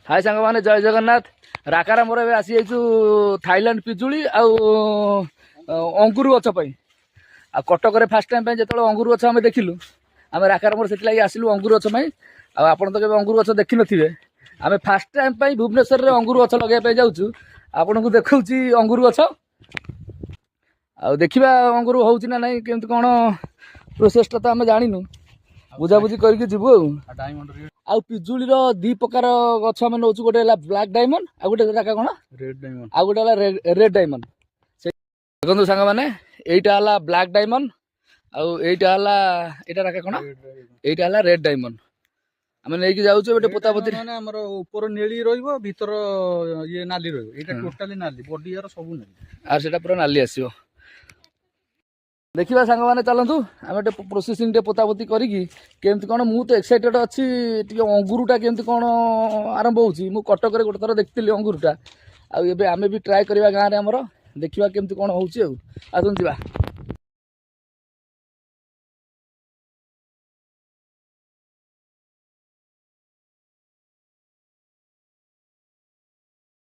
हाय सांग मैंने जय जगन्नाथ राकार मोर ए आसी थाईलैंड पिजुली अंगुर गछ आ कटक फास्ट टाइम जो अंगुर गछ आम देखिलु आम राकार मोर से आसिलु अंगुर गछ आप तो अंगुर गछ देखी थे आम फास्ट टाइम भुवनेश्वर में अंगुर गछ लगे जाऊँ आपन को देखा अंगुर गछ आ देखा अंगुर हो ना केमती कौन प्रोसेसटा तो आम जानू बुझाबुझी करके जीवु आ पिजुली दी प्रकार गछ आम नौ गोटे ब्लैक डायमंड आ गोटे कौन रेड डायमंड आ गोटे रेड डायमंड देखो सांग मैंने यहाँ ब्लैक डायमंड आईटा कौन यहाँ रेड डायमंड आम नहीं जाऊँ गोटे पोतापोती आमर ऊपर नीली भितर ये नाली टोटाली नाली बॉडी यार सब नाली आर से पूरा नाली आसो देखा सांग मैंने चलतु आम गोटे प्रोसेसिंग टे पोतापोती करमती कौन मुझे तो एक्साइटेड अच्छी अंगुरटा केमती कौन आरंभ हो कटक गोटे थर देखी अंगुरटा आम भी ट्राए करवा गाँव में आमर देखा केमती कौन हो